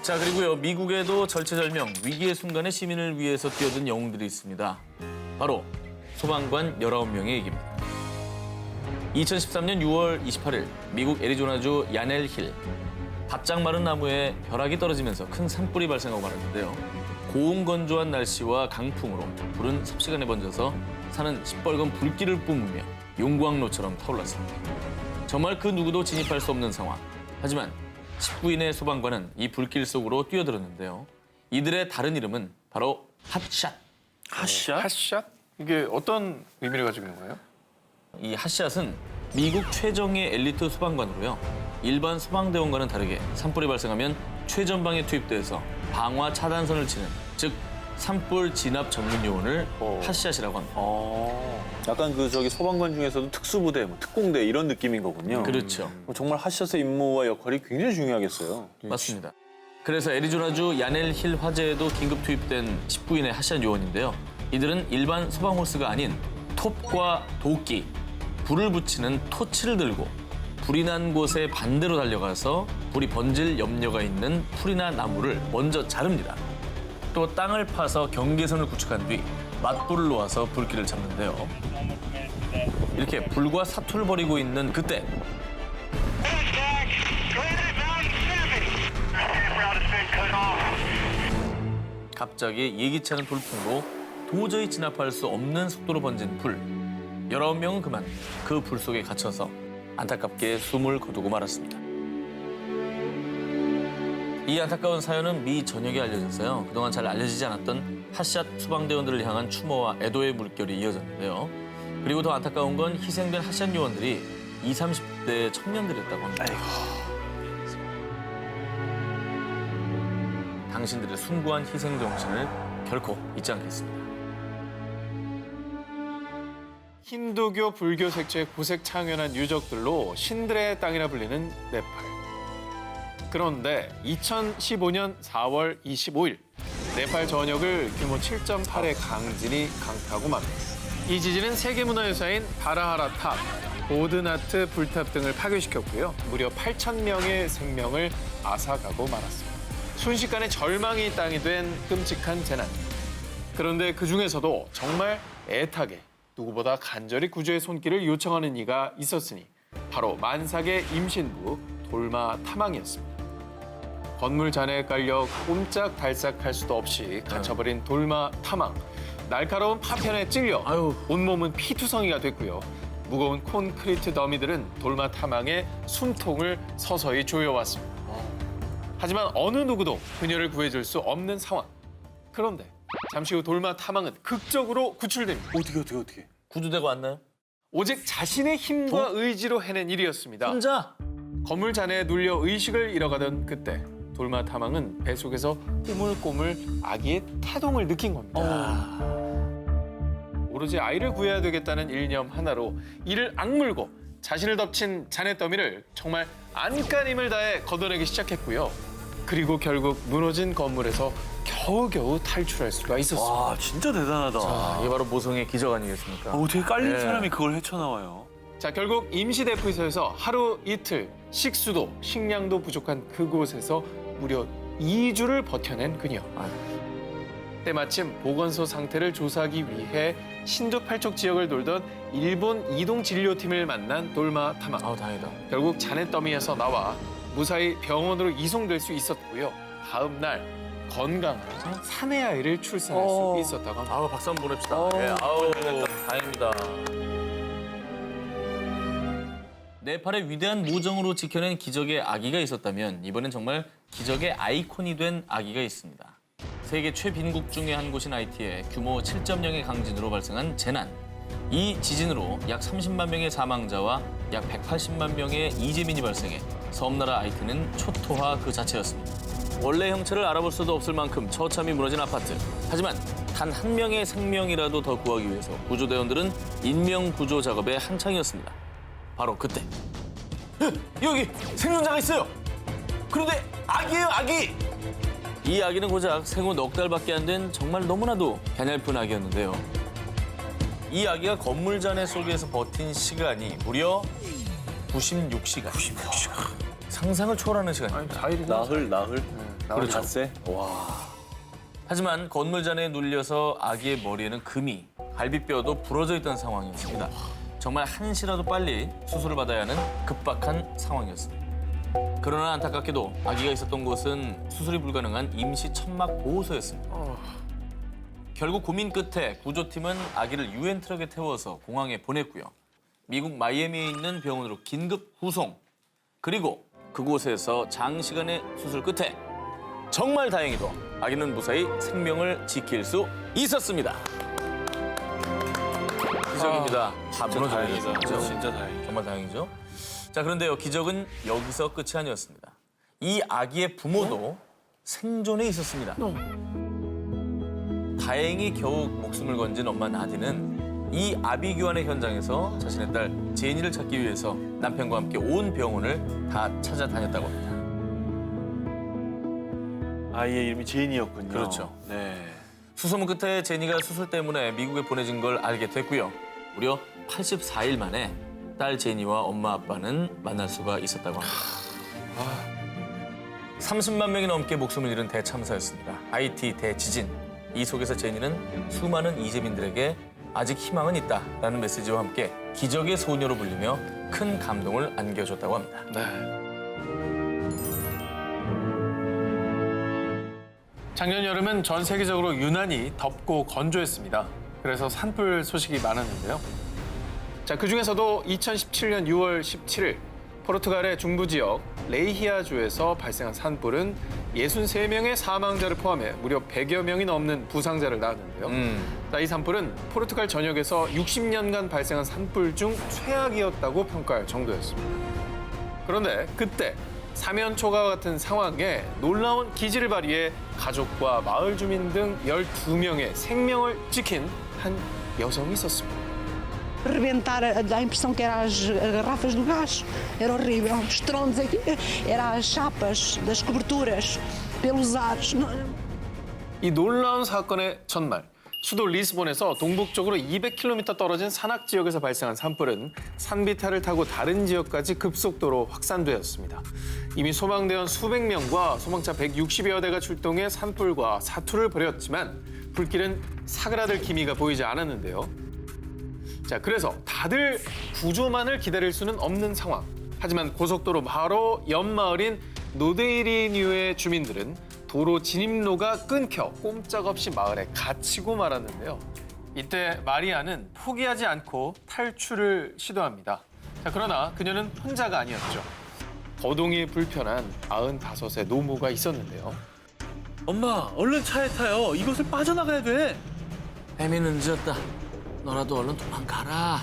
자, 그리고요, 미국에도 절체절명, 위기의 순간에 시민을 위해서 뛰어든 영웅들이 있습니다. 바로 소방관 19명의 얘기입니다. 2013년 6월 28일, 미국 애리조나주 야넬 힐. 바짝 마른 나무에 벼락이 떨어지면서 큰 산불이 발생하고 말았는데요. 고온건조한 날씨와 강풍으로 불은 삽시간에 번져서 산은 시뻘건 불길을 뿜으며 용광로처럼 타올랐습니다. 정말 그 누구도 진입할 수 없는 상황. 하지만 19인의 소방관은 이 불길 속으로 뛰어들었는데요. 이들의 다른 이름은 바로 핫샷. 핫샷? 핫샷? 이게 어떤 의미를 가지고 있는 거예요? 이 핫샷은 미국 최정예 엘리트 소방관으로요. 일반 소방대원과는 다르게 산불이 발생하면 최전방에 투입돼서 방화 차단선을 치는, 즉 산불 진압 전문 요원을 핫샷이라고 합니다. 약간 소방관 중에서도 특수부대, 특공대 이런 느낌인 거군요. 그렇죠. 정말 핫샷의 임무와 역할이 굉장히 중요하겠어요. 맞습니다. 그래서 애리조나주 야넬 힐 화재에도 긴급 투입된 19인의 핫샷 요원인데요. 이들은 일반 소방 호스가 아닌 톱과 도끼, 불을 붙이는 토치를 들고 불이 난 곳에 반대로 달려가서 불이 번질 염려가 있는 풀이나 나무를 먼저 자릅니다. 또 땅을 파서 경계선을 구축한 뒤 맞불을 놓아서 불길을 잡는데요. 이렇게 불과 사투를 벌이고 있는 그때 갑자기 예기치 않은 돌풍으로 도저히 진압할 수 없는 속도로 번진 불. 19명은 그만 그 불 속에 갇혀서 안타깝게 숨을 거두고 말았습니다. 이 안타까운 사연은 미 전역에 알려졌어요. 그동안 잘 알려지지 않았던 핫샷 소방대원들을 향한 추모와 애도의 물결이 이어졌는데요. 그리고 더 안타까운 건 희생된 핫샷 요원들이 20, 30대 청년들이었다고 합니다. 당신들의 숭고한 희생 정신을 결코 잊지 않겠습니다. 힌두교, 불교 색채의 고색 창연한 유적들로 신들의 땅이라 불리는 네팔. 그런데 2015년 4월 25일 네팔 전역을 규모 7.8의 강진이 강타하고 맙니다. 이 지진은 세계문화유산인 바라하라 탑, 보드나트 불탑 등을 파괴시켰고요. 무려 8,000명의 생명을 앗아가고 말았습니다. 순식간에 절망이 땅이 된 끔찍한 재난. 그런데 그중에서도 정말 애타게 누구보다 간절히 구조의 손길을 요청하는 이가 있었으니 바로 만삭의 임신부 돌마 탐왕이었습니다. 건물 잔해에 깔려 꼼짝달싹할 수도 없이 갇혀버린 돌마 탐왕. 날카로운 파편에 찔려 온몸은 피투성이가 됐고요. 무거운 콘크리트 더미들은 돌마 탐왕의 숨통을 서서히 조여왔습니다. 하지만 어느 누구도 그녀를 구해줄 수 없는 상황. 그런데 잠시 후 돌마 탐왕은 극적으로 구출됩니다. 어떻게? 구조대가 왔나요? 오직 자신의 힘과 의지로 해낸 일이었습니다. 혼자? 건물 잔해에 눌려 의식을 잃어가던 그때 돌마 탐왕은 배 속에서 꼬물꼬물 아기의 태동을 느낀 겁니다. 오로지 아이를 구해야 되겠다는 일념 하나로 이를 악물고 자신을 덮친 잔해 더미를 정말 안간힘을 다해 걷어내기 시작했고요. 그리고 결국 무너진 건물에서 겨우겨우 탈출할 수가 있었습니다. 와, 진짜 대단하다. 이게 바로 모성의 기적 아니겠습니까? 어떻게 깔린 네. 사람이 그걸 헤쳐나와요? 자, 결국 임시대피소에서 하루 이틀 식수도 식량도 부족한 그곳에서 무려 2주를 버텨낸 그녀. 때마침 보건소 상태를 조사하기 위해 신두팔척 지역을 돌던 일본 이동진료팀을 만난 돌마 탐왕. 다행이다. 결국 잔해더미에서 나와 무사히 병원으로 이송될 수 있었고요. 다음 날 건강한 사내 아이를 출산할 수 있었다고 합니다. 박수 한번 보냅시다. 다행입니다. 네팔의 위대한 모정으로 지켜낸 기적의 아기가 있었다면 이번엔 정말 기적의 아이콘이 된 아기가 있습니다. 세계 최빈국 중의 한 곳인 하이티에 규모 7.0의 강진으로 발생한 재난. 이 지진으로 약 30만 명의 사망자와 약 180만 명의 이재민이 발생해 섬나라 하이티는 초토화 그 자체였습니다. 원래 형체를 알아볼 수도 없을 만큼 처참히 무너진 아파트. 하지만 단 한 명의 생명이라도 더 구하기 위해서 구조대원들은 인명구조 작업에 한창이었습니다. 바로 그때. 여기 생존자가 있어요. 그런데 아기예요, 아기. 이 아기는 고작 생후 넉 달밖에 안 된 정말 너무나도 가냘픈 아기였는데요. 이 아기가 건물 잔해 속에서 버틴 시간이 무려 96시간. 96시간. 상상을 초월하는 시간입니다. 나흘. 그렇죠. 닷새? 와. 하지만 건물잔에 눌려서 아기의 머리에는 금이, 갈비뼈도 부러져 있던 상황이었습니다. 정말 한시라도 빨리 수술을 받아야 하는 급박한 상황이었습니다. 그러나 안타깝게도 아기가 있었던 곳은 수술이 불가능한 임시 천막 보호소였습니다. 결국 고민 끝에 구조팀은 아기를 유엔 트럭에 태워서 공항에 보냈고요. 미국 마이애미에 있는 병원으로 긴급 후송. 그리고 그곳에서 장시간의 수술 끝에 정말 다행히도 아기는 무사히 생명을 지킬 수 있었습니다. 기적입니다. 다 무너져요. 진짜 다행이다. 정말 다행이죠. 자, 그런데요, 기적은 여기서 끝이 아니었습니다. 이 아기의 부모도 생존에 있었습니다. 다행히 겨우 목숨을 건진 엄마 나디는 이 아비 교환의 현장에서 자신의 딸 제니를 찾기 위해서 남편과 함께 온 병원을 다 찾아다녔다고 합니다. 아이의 이름이 제인이었군요. 그렇죠. 네. 수소문 끝에 제니가 수술 때문에 미국에 보내진 걸 알게 됐고요. 무려 84일 만에 딸 제니와 엄마 아빠는 만날 수가 있었다고 합니다. 30만 명이 넘게 목숨을 잃은 대참사였습니다. 하이티 대지진. 이 속에서 제니는 수많은 이재민들에게 아직 희망은 있다라는 메시지와 함께 기적의 소녀로 불리며 큰 감동을 안겨줬다고 합니다. 네. 작년 여름은 전 세계적으로 유난히 덥고 건조했습니다. 그래서 산불 소식이 많았는데요. 자, 그중에서도 2017년 6월 17일 포르투갈의 중부 지역 레이히아주에서 발생한 산불은 63명의 사망자를 포함해 무려 100여 명이 넘는 부상자를 낳았는데요. 자, 이 산불은 포르투갈 전역에서 60년간 발생한 산불 중 최악이었다고 평가할 정도였습니다. 그런데 그때 사면초가 같은 상황에 놀라운 기지를 발휘해 가족과 마을 주민 등 12명의 생명을 지킨 한 여성이 있었습니다. Rebentar, dá a impressão que eram as garrafas do gás. Era horrível. Os tronos aqui, eram as chapas das coberturas, pelos ares. 이 놀라운 사건의 전날, 수도 리스본에서 동북쪽으로 200km 떨어진 산악 지역에서 발생한 산불은 산비탈을 타고 다른 지역까지 급속도로 확산되었습니다. 이미 소방대원 수백 명과 소방차 160여 대가 출동해 산불과 사투를 벌였지만 불길은 사그라들 기미가 보이지 않았는데요. 자, 그래서 다들 구조만을 기다릴 수는 없는 상황. 하지만 고속도로 바로 옆 마을인 노데이리뉴의 주민들은 도로 진입로가 끊겨 꼼짝없이 마을에 갇히고 말았는데요. 이때 마리아는 포기하지 않고 탈출을 시도합니다. 자, 그러나 그녀는 혼자가 아니었죠. 거동이 불편한 95세 노모가 있었는데요. 엄마, 얼른 차에 타요. 이곳을 빠져나가야 돼. 애미는 늦었다. 너라도 얼른 도망가라.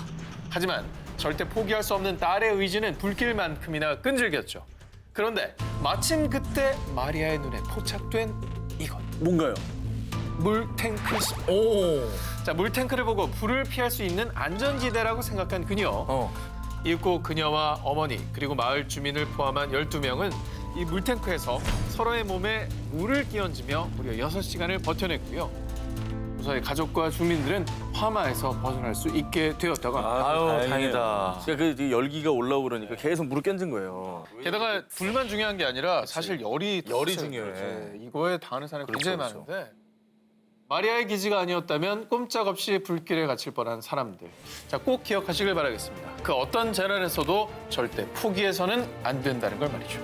하지만 절대 포기할 수 없는 딸의 의지는 불길만큼이나 끈질겼죠. 그런데 마침 그때 마리아의 눈에 포착된 이것. 뭔가요? 물탱크였습니다. 오. 자, 물탱크를 보고 불을 피할 수 있는 안전지대라고 생각한 그녀. 이윽고 그녀와 어머니 그리고 마을 주민을 포함한 12명은 이 물탱크에서 서로의 몸에 물을 끼얹으며 무려 6시간을 버텨냈고요. 무사히 가족과 주민들은 화마에서 벗어날 수 있게 되었다고 합니다. 아유, 다행이다. 그러니까 그 열기가 올라오고 그러니까 계속 물을 껴준 거예요. 게다가 불만 중요한 게 아니라 사실 열이 열이 컸어요. 중요해. 네, 이거에 당하는 사람이 굉장히 그렇죠. 많은데 마리아의 기지가 아니었다면 꼼짝없이 불길에 갇힐 뻔한 사람들. 자, 꼭 기억하시길 바라겠습니다. 그 어떤 재난에서도 절대 포기해서는 안 된다는 걸 말이죠.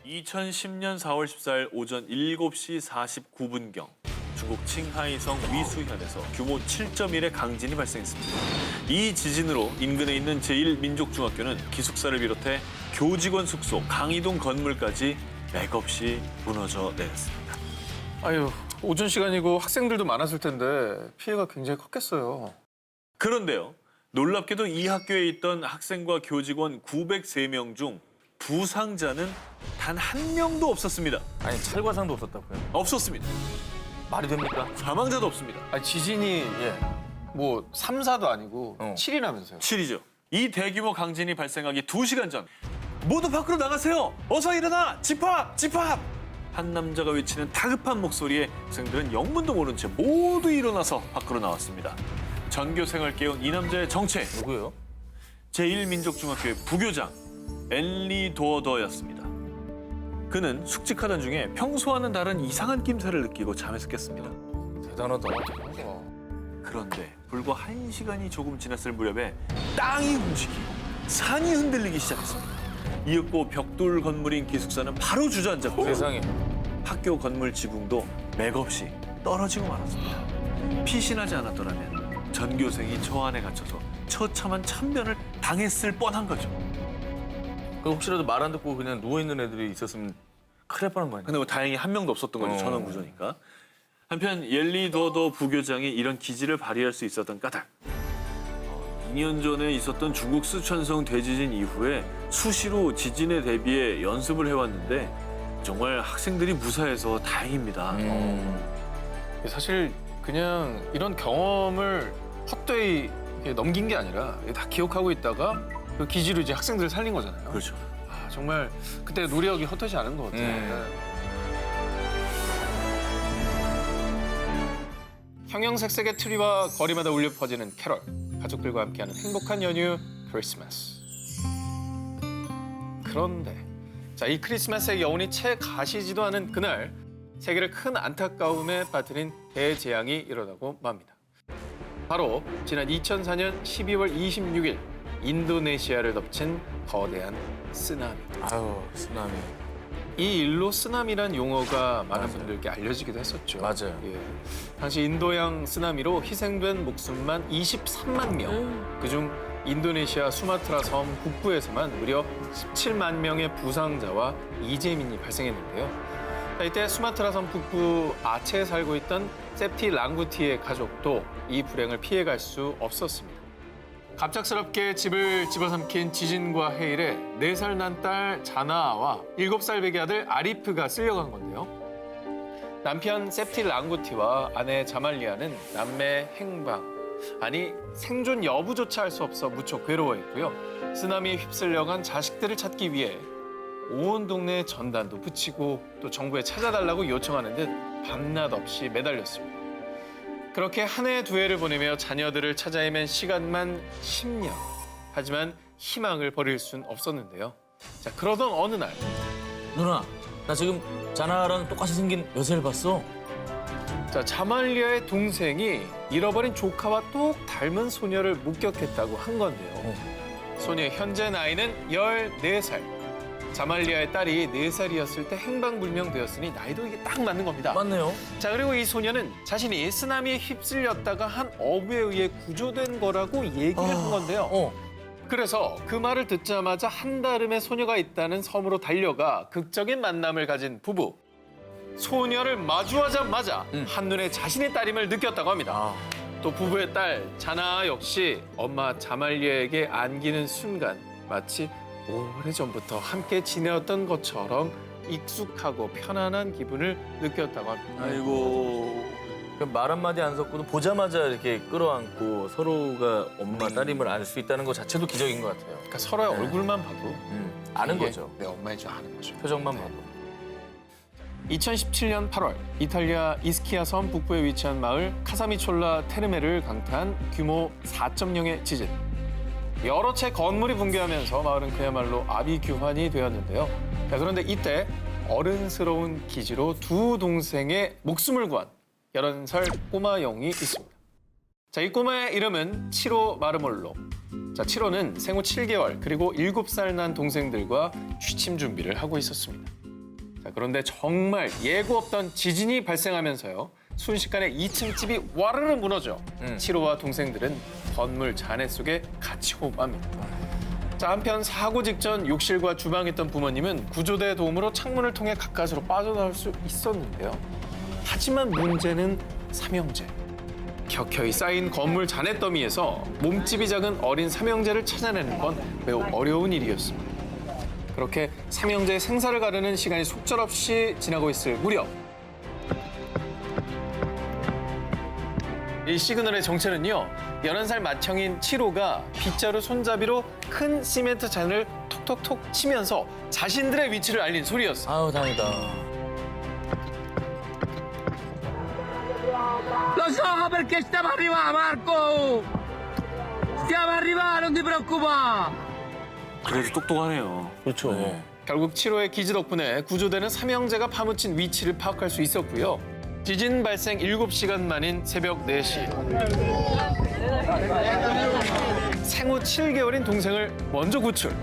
2010년 4월 14일 오전 7시 49분경 중국 칭하이성 위수현에서 규모 7.1의 강진이 발생했습니다. 이 지진으로 인근에 있는 제1민족중학교는 기숙사를 비롯해 교직원 숙소, 강의동 건물까지 맥없이 무너져 내렸습니다. 아유, 오전 시간이고 학생들도 많았을 텐데 피해가 굉장히 컸겠어요. 그런데요, 놀랍게도 이 학교에 있던 학생과 교직원 903명 중 부상자는 단 한 명도 없었습니다. 아니, 찰과상도 없었다고요. 없었습니다. 말이 됩니까? 사망자도 없습니다. 아니, 지진이 뭐 3, 4도 아니고 7이라면서요. 7이죠. 이 대규모 강진이 발생하기 2시간 전 모두 밖으로 나가세요. 어서 일어나. 집합! 집합! 한 남자가 외치는 다급한 목소리에 학생들은 영문도 모른 채 모두 일어나서 밖으로 나왔습니다. 전교생을 깨운 이 남자의 정체. 누구예요? 제1민족중학교의 부교장 엘리 도어더였습니다. 그는 숙직하던 중에 평소와는 다른 이상한 낌새를 느끼고 잠에서 깼습니다. 대단하다. 그런데 불과 1시간이 조금 지났을 무렵에 땅이 움직이고 산이 흔들리기 시작했습니다. 이윽고 벽돌 건물인 기숙사는 바로 주저앉았고 세상에. 학교 건물 지붕도 맥없이 떨어지고 말았습니다. 피신하지 않았더라면 전교생이 저 안에 갇혀서 처참한 참변을 당했을 뻔한 거죠. 그 혹시라도 말 안 듣고 그냥 누워 있는 애들이 있었으면 큰일 날 뻔한 거 아니야? 근데 뭐 다행히 한 명도 없었던 거죠. 전원 구조니까. 한편 옐리 도어더 부교장이 이런 기지를 발휘할 수 있었던 까닭. 2년 전에 있었던 중국 쓰촨성 대지진 이후에 수시로 지진에 대비해 연습을 해왔는데 정말 학생들이 무사해서 다행입니다. 사실 그냥 이런 경험을 헛되이 이렇게 넘긴 게 아니라 다 기억하고 있다가 그 기지로 이제 학생들을 살린 거잖아요. 그렇죠. 아, 정말 그때 노력이 헛되지 않은 것 같아요. 네. 형형색색의 트리와 거리마다 울려 퍼지는 캐럴. 가족들과 함께하는 행복한 연휴 크리스마스. 그런데 자, 이 크리스마스의 여운이 채 가시지도 않은 그날 세계를 큰 안타까움에 빠뜨린 대재앙이 일어나고 맙니다. 바로 지난 2004년 12월 26일 인도네시아를 덮친 거대한 쓰나미. 아유, 쓰나미. 이 일로 쓰나미란 용어가 많은 맞아요. 분들께 알려지기도 했었죠. 맞아요. 예. 당시 인도양 쓰나미로 희생된 목숨만 23만 명. 그중 인도네시아 수마트라 섬 북부에서만 무려 17만 명의 부상자와 이재민이 발생했는데요. 자, 이때 수마트라 섬 북부 아체에 살고 있던 세프티 랑구티의 가족도 이 불행을 피해갈 수 없었습니다. 갑작스럽게 집을 집어삼킨 지진과 해일에 4살 난 딸 자나아와 7살 배기 아들 아리프가 쓸려간 건데요. 남편 세프티 랑구티와 아내 자말리아는 남매 행방, 아니 생존 여부조차 알 수 없어 무척 괴로워했고요. 쓰나미에 휩쓸려간 자식들을 찾기 위해 온 동네에 전단도 붙이고 또 정부에 찾아달라고 요청하는 듯 밤낮 없이 매달렸습니다. 그렇게 한 해 두 해를 보내며 자녀들을 찾아 헤맨 시간만 10년. 하지만 희망을 버릴 순 없었는데요. 자, 그러던 어느 날 누나, 나 지금 자나랑 똑같이 생긴 여자를 봤어. 자, 자말리아의 동생이 잃어버린 조카와 똑 닮은 소녀를 목격했다고 한 건데요. 소녀의 현재 나이는 14살. 자말리아의 딸이 4살이었을 때 행방불명되었으니 나이도 이게 딱 맞는 겁니다. 맞네요. 자, 그리고 이 소녀는 자신이 쓰나미에 휩쓸렸다가 한 어부에 의해 구조된 거라고 얘기를 한 건데요. 그래서 그 말을 듣자마자 한달음에 소녀가 있다는 섬으로 달려가 극적인 만남을 가진 부부. 소녀를 마주하자마자 한눈에 자신의 딸임을 느꼈다고 합니다. 또 부부의 딸 자나 역시 엄마 자말리아에게 안기는 순간 마치 오래전부터 함께 지내었던 것처럼 익숙하고 편안한 기분을 느꼈다고 합니다. 아이고. 말 한마디 안 섞고도 보자마자 이렇게 끌어안고 서로가 엄마, 딸임을 알 수 있다는 것 자체도 기적인 것 같아요. 그러니까 서로의 얼굴만 봐도 아는 이게 거죠. 내 엄마인 줄 아는 거죠. 표정만 봐도. 2017년 8월 이탈리아 이스키아 섬 북부에 위치한 마을 카사미촐라 테르메를 강타한 규모 4.0의 지진. 여러 채 건물이 붕괴하면서 마을은 그야말로 아비규환이 되었는데요. 자, 그런데 이때 어른스러운 기지로 두 동생의 목숨을 구한 11살 꼬마 영이 있습니다. 자, 이 꼬마의 이름은 치로 마르몰로. 자, 치로는 생후 7개월 그리고 7살 난 동생들과 취침 준비를 하고 있었습니다. 자, 그런데 정말 예고 없던 지진이 발생하면서요. 순식간에 2층 집이 와르르 무너져 치로와 동생들은 건물 잔해 속에 갇히고 맙니다. 자, 한편 사고 직전 욕실과 주방에 있던 부모님은 구조대의 도움으로 창문을 통해 가까스로 빠져나올 수 있었는데요. 하지만 문제는 삼형제. 켜켜이 쌓인 건물 잔해 더미에서 몸집이 작은 어린 삼형제를 찾아내는 건 매우 어려운 일이었습니다. 그렇게 삼형제의 생사를 가르는 시간이 속절없이 지나고 있을 무렵 이 시그널의 정체는요. 11살 맏형인 치로가 빗자루 손잡이로 큰 시멘트 잔을 톡톡톡 치면서 자신들의 위치를 알린 소리였어요. 아우, 다행이다. Lo so perché stiamo arrivando, Marco! Stiamo arrivando, non ti preoccupare! 그래도 똑똑하네요. 그렇죠. 결국 7호의 기지 덕분에 구조대는 삼형제가 파묻힌 위치를 파악할 수 있었고요. 지진 발생 7시간 만인 새벽 4시. 생후 7개월인 동생을 먼저 구출.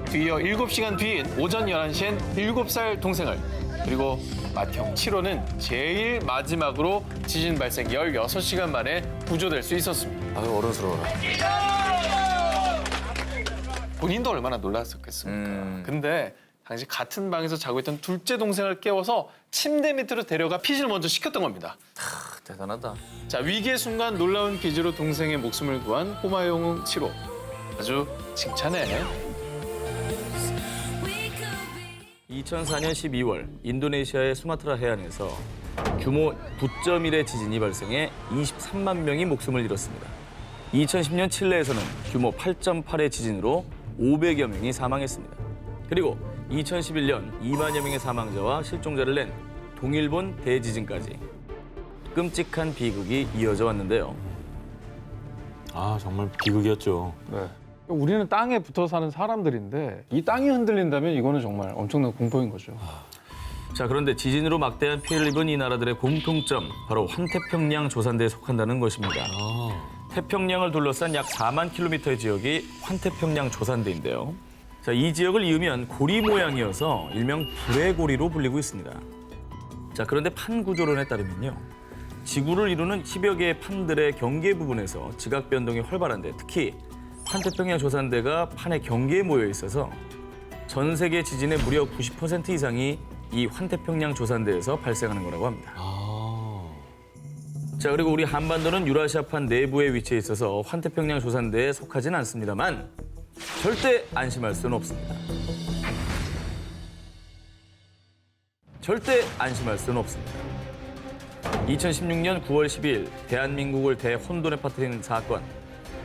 뒤이어 7시간 뒤인 오전 11시엔 7살 동생을, 그리고 맏형 7호는 제일 마지막으로 지진 발생 16시간 만에 구조될 수 있었습니다. 아유, 어른스러워라. 본인도 얼마나 놀랐었겠습니까. 근데 당시 같은 방에서 자고 있던 둘째 동생을 깨워서 침대 밑으로 데려가 피신을 먼저 시켰던 겁니다. 대단하다. 자, 위기의 순간 놀라운 기지로 동생의 목숨을 구한 꼬마 영웅 7호. 아주 칭찬해. 2004년 12월 인도네시아의 수마트라 해안에서 규모 9.1의 지진이 발생해 23만 명이 목숨을 잃었습니다. 2010년 칠레에서는 규모 8.8의 지진으로 500여 명이 사망했습니다. 그리고 2011년 2만여 명의 사망자와 실종자를 낸 동일본 대지진까지 끔찍한 비극이 이어져 왔는데요. 아, 정말 비극이었죠. 네. 우리는 땅에 붙어 사는 사람들인데 이 땅이 흔들린다면 이거는 정말 엄청난 공포인 거죠. 자, 그런데 지진으로 막대한 피해를 입은 이 나라들의 공통점, 바로 환태평양 조산대에 속한다는 것입니다. 태평양을 둘러싼 약 4만 킬로미터의 지역이 환태평양 조산대인데요. 자, 이 지역을 이으면 고리 모양이어서 일명 불의 고리로 불리고 있습니다. 자, 그런데 판 구조론에 따르면요, 지구를 이루는 10여 개의 판들의 경계 부분에서 지각 변동이 활발한데, 특히 환태평양 조산대가 판의 경계에 모여 있어서 전 세계 지진의 무려 90% 이상이 이 환태평양 조산대에서 발생하는 거라고 합니다. 자, 그리고 우리 한반도는 유라시아판 내부에 위치해 있어서 환태평양 조산대에 속하진 않습니다만 절대 안심할 수는 없습니다. 절대 안심할 수는 없습니다. 2016년 9월 12일 대한민국을 대혼돈에 빠뜨린 사건,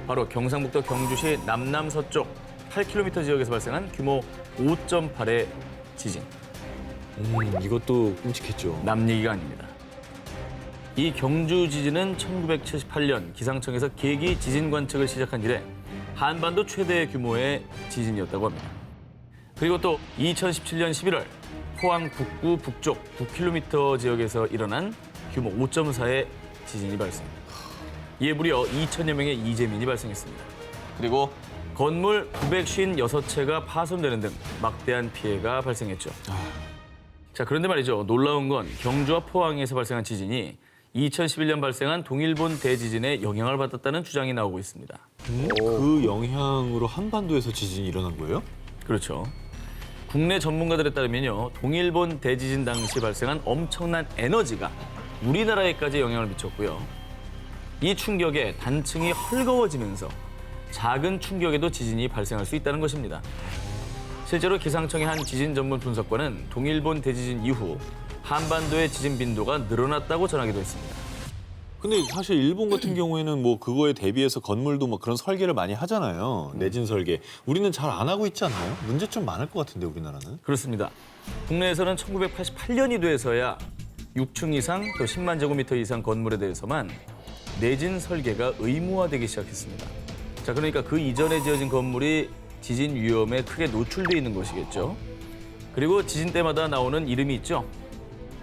바로 경상북도 경주시 남남서쪽 8km 지역에서 발생한 규모 5.8의 지진. 이것도 끔찍했죠. 남 얘기가 아닙니다. 이 경주 지진은 1978년 기상청에서 계기 지진 관측을 시작한 이래 한반도 최대 규모의 지진이었다고 합니다. 그리고 또 2017년 11월 포항 북구 북쪽 9km 지역에서 일어난 규모 5.4의 지진이 발생. 이에 무려 2천여 명의 이재민이 발생했습니다. 그리고 건물 956채가 파손되는 등 막대한 피해가 발생했죠. 자, 그런데 말이죠. 놀라운 건 경주와 포항에서 발생한 지진이 2011년 발생한 동일본 대지진에 영향을 받았다는 주장이 나오고 있습니다. 그 영향으로 한반도에서 지진이 일어난 거예요? 그렇죠. 국내 전문가들에 따르면요, 동일본 대지진 당시 발생한 엄청난 에너지가 우리나라에까지 영향을 미쳤고요. 이 충격에 단층이 헐거워지면서 작은 충격에도 지진이 발생할 수 있다는 것입니다. 실제로 기상청의 한 지진 전문 분석관은 동일본 대지진 이후 한반도의 지진 빈도가 늘어났다고 전하기도 했습니다. 근데 사실 일본 같은 경우에는 뭐 그거에 대비해서 건물도 뭐 그런 설계를 많이 하잖아요. 내진 설계. 우리는 잘 안 하고 있지 않나요? 문제 좀 많을 것 같은데, 우리나라는. 그렇습니다. 국내에서는 1988년이 돼서야 6층 이상 또 10만 제곱미터 이상 건물에 대해서만 내진 설계가 의무화되기 시작했습니다. 자, 그러니까 그 이전에 지어진 건물이 지진 위험에 크게 노출돼 있는 것이겠죠. 그리고 지진 때마다 나오는 이름이 있죠.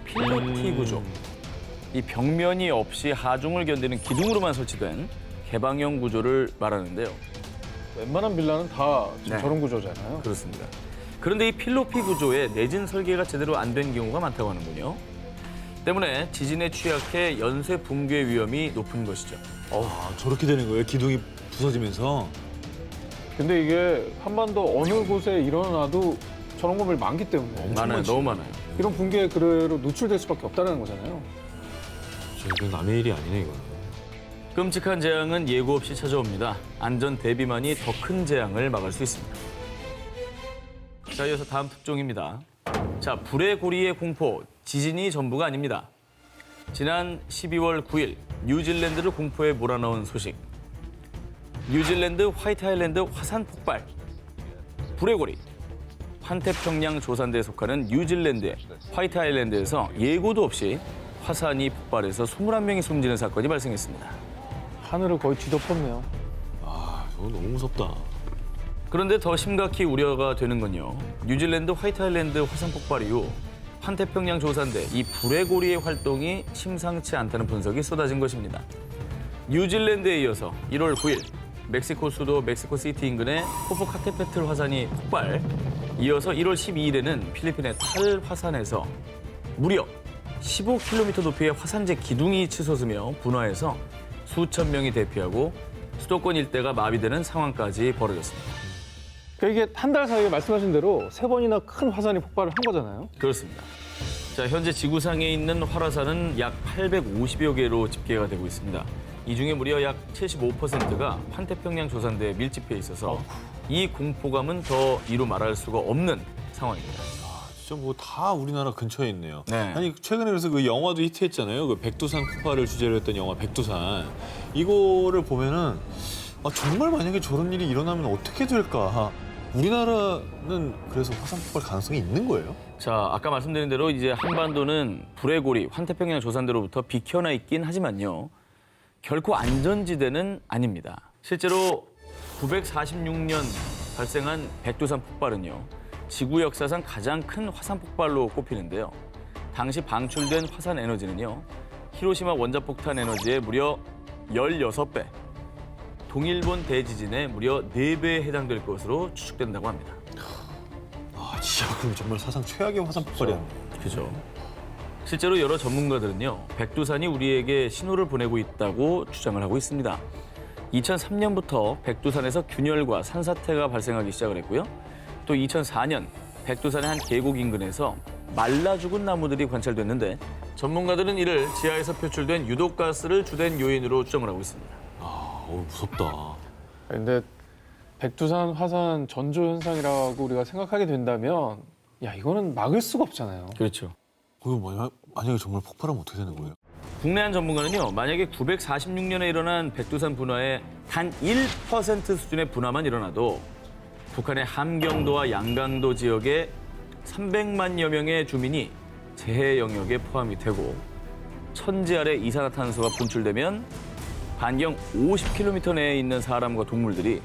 필로티 구조. 이 벽면이 없이 하중을 견디는 기둥으로만 설치된 개방형 구조를 말하는데요. 웬만한 빌라는 다 지금 네. 저런 구조잖아요. 그렇습니다. 그런데 이 필로피 구조에 내진 설계가 제대로 안 된 경우가 많다고 하는군요. 때문에 지진에 취약해 연쇄 붕괴 위험이 높은 것이죠. 아, 저렇게 되는 거예요? 기둥이 부서지면서? 근데 이게 한반도 어느 곳에 일어나도 저런 건물 많기 때문에 많아요, 너무 많아요. 이런 붕괴에 그대로 노출될 수밖에 없다는 거잖아요. 이건 남의 일이 아니네, 이거는. 끔찍한 재앙은 예고 없이 찾아옵니다. 안전 대비만이 더 큰 재앙을 막을 수 있습니다. 자, 이어서 다음 특종입니다. 자, 불의 고리의 공포, 지진이 전부가 아닙니다. 지난 12월 9일 뉴질랜드를 공포에 몰아넣은 소식. 뉴질랜드 화이트 아일랜드 화산 폭발. 불의 고리. 환태평양 조산대에 속하는 뉴질랜드의 화이트 아일랜드에서 예고도 없이 화산이 폭발해서 21명이 숨지는 사건이 발생했습니다. 하늘을 거의 뒤덮었네요. 아, 저거 너무 무섭다. 그런데 더 심각히 우려가 되는 건요. 뉴질랜드 화이트 아일랜드 화산 폭발 이후 환태평양 조산대 이 불의 고리의 활동이 심상치 않다는 분석이 쏟아진 것입니다. 뉴질랜드에 이어서 1월 9일 멕시코 수도 멕시코시티 인근의 포포카테페틀 화산이 폭발, 이어서 1월 12일에는 필리핀의 탈 화산에서 무려 15km 높이의 화산재 기둥이 치솟으며 분화해서 수천 명이 대피하고 수도권 일대가 마비되는 상황까지 벌어졌습니다. 그러니까 이게 한 달 사이에 말씀하신 대로 3번이나 큰 화산이 폭발을 한 거잖아요. 그렇습니다. 자, 현재 지구상에 있는 활화산은 약 850여 개로 집계가 되고 있습니다. 이 중에 무려 약 75%가 환태평양 조산대에 밀집해 있어서 이 공포감은 더 이루 말할 수가 없는 상황입니다. 진짜 뭐 다 우리나라 근처에 있네요. 네. 아니 최근에 그래서 그 영화도 히트했잖아요. 그 백두산 폭발을 주제로 했던 영화 백두산. 이거를 보면은 정말 만약에 저런 일이 일어나면 어떻게 될까? 우리나라는 그래서 화산 폭발 가능성이 있는 거예요? 자, 아까 말씀드린 대로 이제 한반도는 불의 고리, 환태평양 조산대로부터 비켜나 있긴 하지만요. 결코 안전지대는 아닙니다. 실제로 946년 발생한 백두산 폭발은요. 지구 역사상 가장 큰 화산 폭발로 꼽히는데요. 당시 방출된 화산 에너지는요. 히로시마 원자폭탄 에너지의 무려 16배, 동일본 대지진의 무려 4배에 해당될 것으로 추측된다고 합니다. 진짜 그럼 정말 사상 최악의 화산 폭발이었네. 그죠. 실제로 여러 전문가들은요, 백두산이 우리에게 신호를 보내고 있다고 주장을 하고 있습니다. 2003년부터 백두산에서 균열과 산사태가 발생하기 시작을 했고요. 또 2004년 백두산의 한 계곡 인근에서 말라 죽은 나무들이 관찰됐는데 전문가들은 이를 지하에서 표출된 유독가스를 주된 요인으로 추정을 하고 있습니다. 무섭다. 근데 백두산 화산 전조 현상이라고 우리가 생각하게 된다면 야 이거는 막을 수가 없잖아요. 그렇죠. 그거 만약에 정말 폭발하면 어떻게 되는 거예요? 국내 한 전문가는요, 만약에 946년에 일어난 백두산 분화의 단 1% 수준의 분화만 일어나도 북한의 함경도와 양강도 지역의 300만여 명의 주민이 재해 영역에 포함이 되고 천지 아래 이산화탄소가 분출되면 반경 50km 내에 있는 사람과 동물들이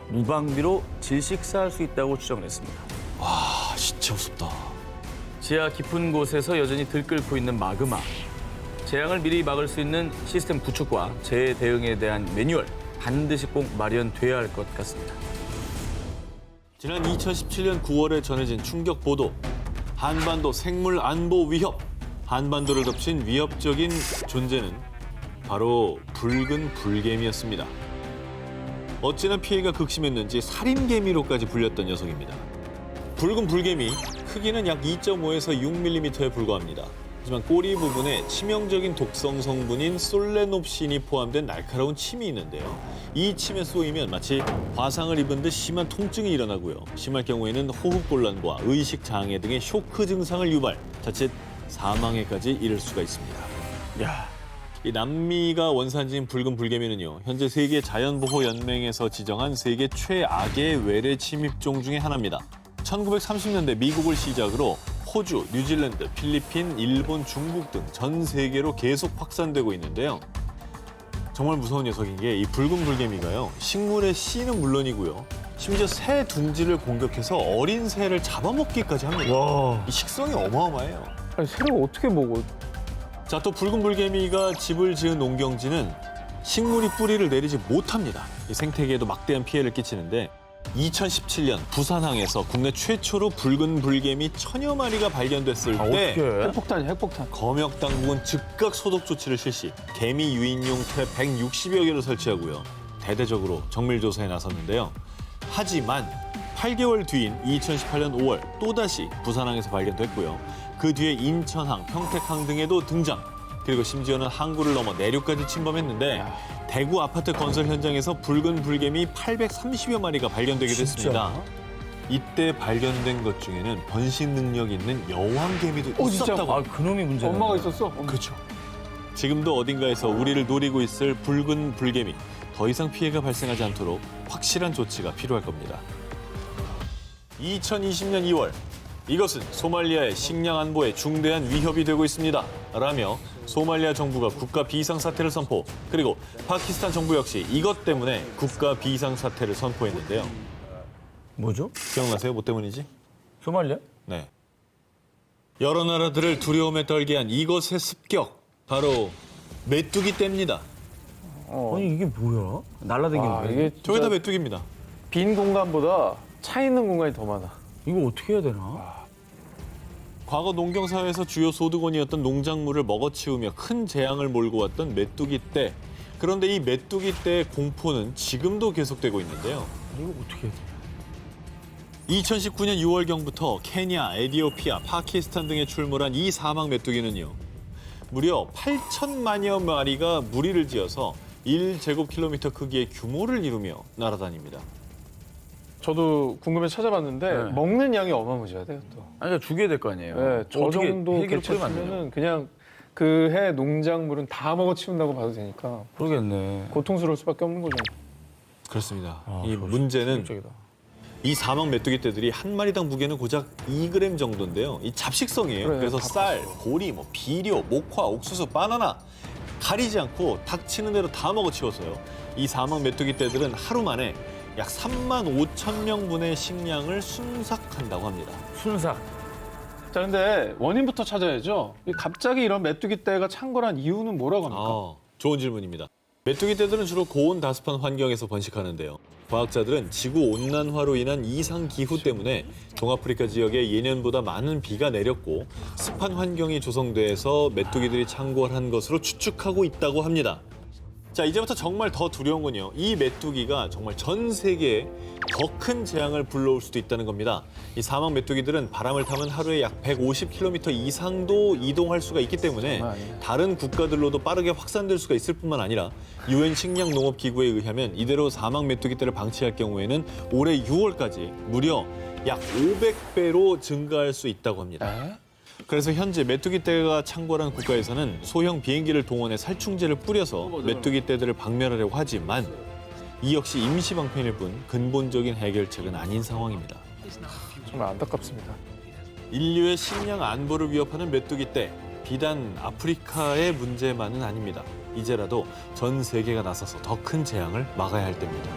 무방비로 질식사할 수 있다고 추정을 했습니다. 진짜 무섭다. 지하 깊은 곳에서 여전히 들끓고 있는 마그마. 재앙을 미리 막을 수 있는 시스템 구축과 재해 대응에 대한 매뉴얼 반드시 꼭 마련돼야 할 것 같습니다. 지난 2017년 9월에 전해진 충격 보도. 한반도 생물 안보 위협. 한반도를 덮친 위협적인 존재는 바로 붉은 불개미였습니다. 어찌나 피해가 극심했는지 살인개미로까지 불렸던 녀석입니다. 붉은 불개미, 크기는 약 2.5에서 6mm에 불과합니다. 하지만 꼬리 부분에 치명적인 독성 성분인 솔레놉신이 포함된 날카로운 침이 있는데요. 이 침에 쏘이면 마치 화상을 입은 듯 심한 통증이 일어나고요. 심할 경우에는 호흡곤란과 의식 장애 등의 쇼크 증상을 유발, 자칫 사망에까지 이를 수가 있습니다. 이 남미가 원산지인 붉은 불개미는요, 현재 세계 자연보호연맹에서 지정한 세계 최악의 외래 침입종 중에 하나입니다. 1930년대 미국을 시작으로 호주, 뉴질랜드, 필리핀, 일본, 중국 등 전 세계로 계속 확산되고 있는데요. 정말 무서운 녀석인 게 이 붉은 불개미가요, 식물의 씨는 물론이고요, 심지어 새 둥지를 공격해서 어린 새를 잡아먹기까지 합니다. 이 식성이 어마어마해요. 아니 새를 어떻게 먹어? 자, 또 붉은 불개미가 집을 지은 농경지는 식물이 뿌리를 내리지 못합니다. 이 생태계에도 막대한 피해를 끼치는데 2017년 부산항에서 국내 최초로 붉은 불개미 1000여 마리가 발견됐을 때 핵폭탄이 핵폭탄. 검역 당국은 즉각 소독 조치를 실시, 개미 유인용 트랩 160여 개를 설치하고요. 대대적으로 정밀 조사에 나섰는데요. 하지만 8개월 뒤인 2018년 5월 또다시 부산항에서 발견됐고요. 그 뒤에 인천항, 평택항 등에도 등장. 그리고 심지어는 항구를 넘어 내륙까지 침범했는데 대구 아파트 건설 현장에서 붉은 불개미 830여 마리가 발견되게 됐습니다. 이때 발견된 것 중에는 번식 능력 있는 여왕개미도 있었다고. 아, 그놈이 문제네. 엄마가 있었어? 그렇죠. 지금도 어딘가에서 우리를 노리고 있을 붉은 불개미. 더 이상 피해가 발생하지 않도록 확실한 조치가 필요할 겁니다. 2020년 2월. 이것은 소말리아의 식량 안보에 중대한 위협이 되고 있습니다. 라며 소말리아 정부가 국가 비상사태를 선포, 그리고 파키스탄 정부 역시 이것 때문에 국가 비상사태를 선포했는데요. 뭐죠? 기억나세요? 뭐 때문이지? 소말리아? 네. 여러 나라들을 두려움에 떨게 한 이것의 습격, 바로 메뚜기 떼입니다. 아니 이게 뭐야? 날라다니는 아, 거야? 이게 저게 다 진짜 메뚜기입니다. 빈 공간보다 차 있는 공간이 더 많아. 이거 어떻게 해야 되나? 과거 농경사회에서 주요 소득원이었던 농작물을 먹어치우며 큰 재앙을 몰고 왔던 메뚜기 떼. 그런데 이 메뚜기 떼의 공포는 지금도 계속되고 있는데요. 이거 어떻게 해야 돼? 2019년 6월경부터 케냐, 에티오피아, 파키스탄 등에 출몰한 이 사막 메뚜기는요. 무려 8천만여 마리가 무리를 지어서 1제곱킬로미터 크기의 규모를 이루며 날아다닙니다. 저도 궁금해서 찾아봤는데 네. 먹는 양이 어마무시하대요 또. 아니 그러니까 죽여야 될 거 아니에요. 네, 저 어떻게 정도 헬기를 뿌리면 안 되냐? 개체수면은 그냥 그 해 농작물은 다 먹어치운다고 봐도 되니까 그러겠네. 고통스러울 수밖에 없는 거죠. 그렇습니다. 아, 이 그렇죠. 문제는 충격적이다. 이 사막 메뚜기 떼들이 한 마리당 무게는 고작 2g 정도인데요. 이 잡식성이에요. 그래, 그래서 다 쌀, 고리, 뭐 비료, 목화, 옥수수, 바나나 가리지 않고 닥치는 대로 다 먹어치워서요. 이 사막 메뚜기 떼들은 하루 만에 약 3만 5천 명분의 식량을 순삭한다고 합니다. 순삭. 자, 근데 원인부터 찾아야죠. 이 갑자기 이런 메뚜기 떼가 창궐한 이유는 뭐라고 합니까? 좋은 질문입니다. 메뚜기 떼들은 주로 고온 다습한 환경에서 번식하는데요. 과학자들은 지구 온난화로 인한 이상 기후 때문에 동아프리카 지역에 예년보다 많은 비가 내렸고 습한 환경이 조성돼서 메뚜기들이 창궐한 것으로 추측하고 있다고 합니다. 자, 이제부터 정말 더 두려운 건요. 이 메뚜기가 정말 전 세계에 더 큰 재앙을 불러올 수도 있다는 겁니다. 이 사막 메뚜기들은 바람을 타면 하루에 약 150km 이상도 이동할 수가 있기 때문에 장난 아니에요. 다른 국가들로도 빠르게 확산될 수가 있을 뿐만 아니라 UN 식량농업기구에 의하면 이대로 사막 메뚜기 떼를 방치할 경우에는 올해 6월까지 무려 약 500배로 증가할 수 있다고 합니다. 그래서 현재 메뚜기 떼가 창궐한 국가에서는 소형 비행기를 동원해 살충제를 뿌려서 메뚜기 떼들을 박멸하려고 하지만 이 역시 임시 방편일 뿐 근본적인 해결책은 아닌 상황입니다. 정말 안타깝습니다. 인류의 식량 안보를 위협하는 메뚜기 떼. 비단 아프리카의 문제만은 아닙니다. 이제라도 전 세계가 나서서 더 큰 재앙을 막아야 할 때입니다.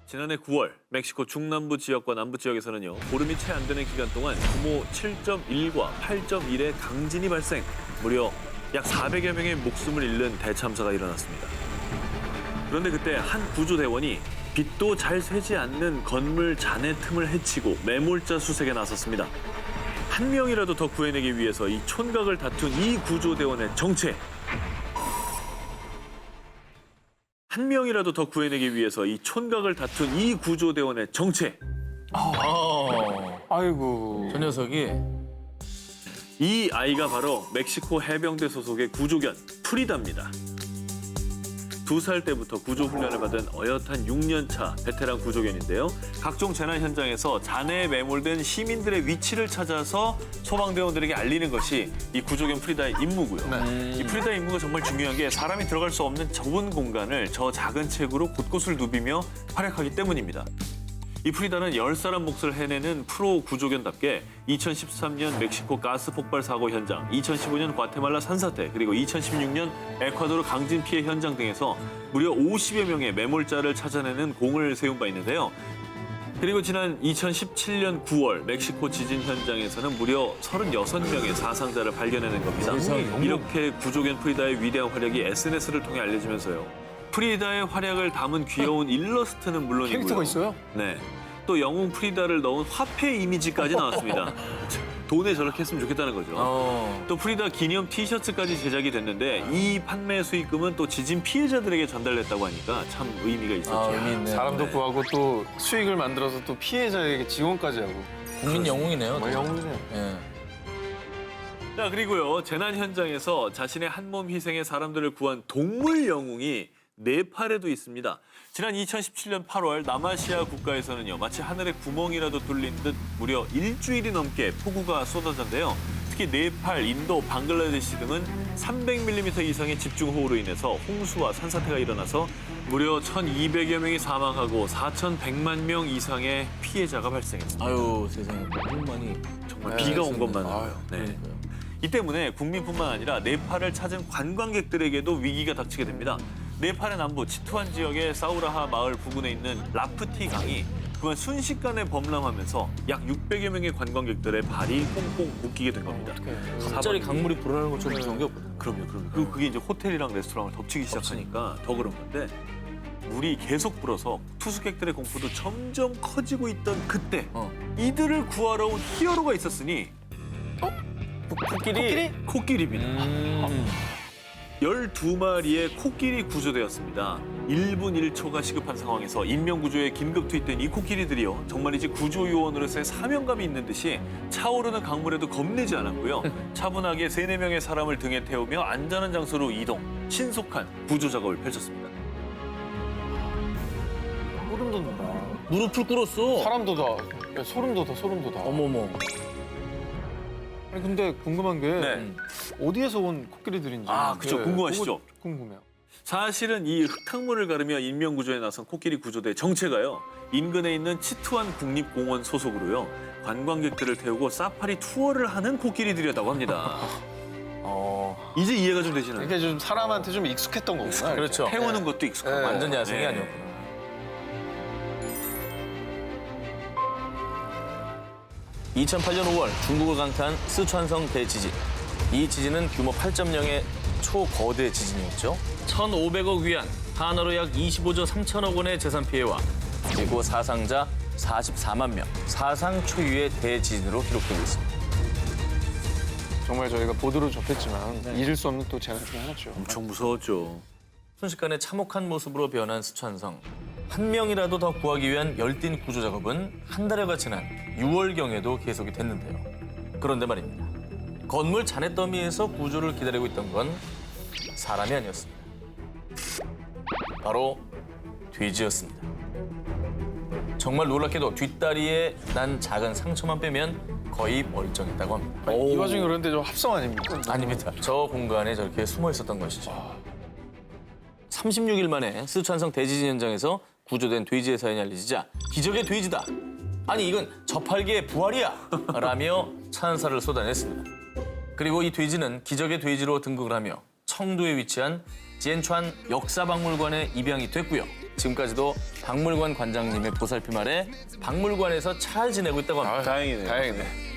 지난해 9월 멕시코 중남부 지역과 남부 지역에서는요. 보름이 채 안 되는 기간 동안 규모 7.1과 8.1의 강진이 발생. 무려 약 400여 명의 목숨을 잃는 대참사가 일어났습니다. 그런데 그때 한 구조대원이 빛도 잘 새지 않는 건물 잔해 틈을 헤치고 매몰자 수색에 나섰습니다. 한 명이라도 더 구해내기 위해서 이 촌각을 다툰 이 구조대원의 정체. 한 명이라도 더 구해내기 위해서 이 촌각을 다툰 이 구조대원의 정체. 아이고. 저 녀석이 이 아이가 바로 멕시코 해병대 소속의 구조견 프리다입니다. 2살 때부터 구조 훈련을 받은 어엿한 6년차 베테랑 구조견인데요. 각종 재난 현장에서 잔해에 매몰된 시민들의 위치를 찾아서 소방대원들에게 알리는 것이 이 구조견 프리다의 임무고요. 이 프리다의 임무가 정말 중요한 게 사람이 들어갈 수 없는 좁은 공간을 저 작은 체구로 곳곳을 누비며 활약하기 때문입니다. 이 프리다는 10사람 몫을 해내는 프로 구조견답게 2013년 멕시코 가스 폭발 사고 현장, 2015년 과테말라 산사태, 그리고 2016년 에콰도르 강진 피해 현장 등에서 무려 50여 명의 매몰자를 찾아내는 공을 세운 바 있는데요. 그리고 지난 2017년 9월 멕시코 지진 현장에서는 무려 36명의 사상자를 발견해낸 겁니다. 이렇게 구조견 프리다의 위대한 활약이 SNS를 통해 알려지면서요. 프리다의 활약을 담은 귀여운 일러스트는 물론이고요. 캐릭터가 있어요? 네. 또 영웅 프리다를 넣은 화폐 이미지까지 나왔습니다. 돈에 저렇게 했으면 좋겠다는 거죠. 또 프리다 기념 티셔츠까지 제작이 됐는데 이 판매 수익금은 또 지진 피해자들에게 전달됐다고 하니까 참 의미가 있었죠. 의미 있네요. 사람도 네. 구하고 또 수익을 만들어서 또 피해자에게 지원까지 하고. 국민 영웅이네요. 정말 영웅이네요. 예. 자, 그리고요. 재난 현장에서 자신의 한몸 희생에 사람들을 구한 동물 영웅이 네팔에도 있습니다. 지난 2017년 8월 남아시아 국가에서는요. 마치 하늘에 구멍이라도 뚫린 듯 무려 일주일이 넘게 폭우가 쏟아졌는데요. 특히 네팔, 인도, 방글라데시 등은 300mm 이상의 집중호우로 인해서 홍수와 산사태가 일어나서 무려 1,200여 명이 사망하고 4,100만 명 이상의 피해자가 발생했습니다. 아유 세상에 너무많이 정말 비가 온 것만. 네. 그러니까요. 이 때문에 국민뿐만 아니라 네팔을 찾은 관광객들에게도 위기가 닥치게 됩니다. 네팔의 남부 치투안 지역의 사우라하 마을 부근에 있는 라프티 강이 그만 순식간에 범람하면서 약 600여 명의 관광객들의 발이 꽁꽁 묶이게 된 겁니다. 갑자기 강물이 불어나는 것처럼 무서운 게 그럼요. 그게 이제 호텔이랑 레스토랑을 덮치기 시작하니까 더 그런 건데 물이 계속 불어서 투숙객들의 공포도 점점 커지고 있던 그때 이들을 구하러 온 히어로가 있었으니 코끼리입니다. 12마리의 코끼리 구조되었습니다. 1분 1초가 시급한 상황에서 인명구조에 긴급 투입된 이 코끼리들이요. 정말이지 구조요원으로서의 사명감이 있는 듯이 차오르는 강물에도 겁내지 않았고요. 차분하게 3-4명의 사람을 등에 태우며 안전한 장소로 이동, 신속한 구조 작업을 펼쳤습니다. 소름 돋는다. 무릎을 꿇었어. 사람도 다 소름 돋아, 소름 돋아. 어머머. 아니 근데 궁금한 게 네. 어디에서 온 코끼리들인지. 아, 그쵸. 궁금하시죠? 그거 궁금해요. 사실은 이 흙탕물을 가르며 인명구조에 나선 코끼리 구조대 정체가요. 인근에 있는 치투안 국립공원 소속으로요. 관광객들을 태우고 사파리 투어를 하는 코끼리들이었다고 합니다. 이제 이해가 좀 되시나요? 이게 좀 사람한테 좀 익숙했던 거구나. 그렇죠. 태우는 것도 익숙하고. 네. 완전 야생이 네. 아니었구나. 2008년 5월 중국을 강타한 스촨성 대지진. 이 지진은 규모 8.0의 초거대 지진이었죠. 1,500억 위안, 한화로 약 25조 3천억 원의 재산 피해와 그리고 사상자 44만 명, 사상 초유의 대지진으로 기록되고 있습니다. 정말 저희가 보도로 접했지만 잊을 수 없는 또 재난 중에 하나죠. 엄청 무서웠죠. 순식간에 참혹한 모습으로 변한 스촨성. 한 명이라도 더 구하기 위한 열띤 구조 작업은 한 달여가 지난 6월경에도 계속이 됐는데요. 그런데 말입니다. 건물 잔해 더미에서 구조를 기다리고 있던 건 사람이 아니었습니다. 바로 돼지였습니다. 정말 놀랍게도 뒷다리에 난 작은 상처만 빼면 거의 멀쩡했다고 합니다. 이 와중에 그런데 좀 합성 아닙니까? 아닙니다. 저 공간에 저렇게 숨어 있었던 것이죠. 36일 만에 스촨성 대지진 현장에서 구조된 돼지의 사연이 알려지자 기적의 돼지다. 아니 이건 저팔계의 부활이야. 라며 찬사를 쏟아냈습니다. 그리고 이 돼지는 기적의 돼지로 등극을 하며 청두에 위치한 지엔촨 역사박물관에 입양이 됐고요. 지금까지도 박물관 관장님의 보살핌 아래 박물관에서 잘 지내고 있다고 합니다. 다행이네요. 다행이네.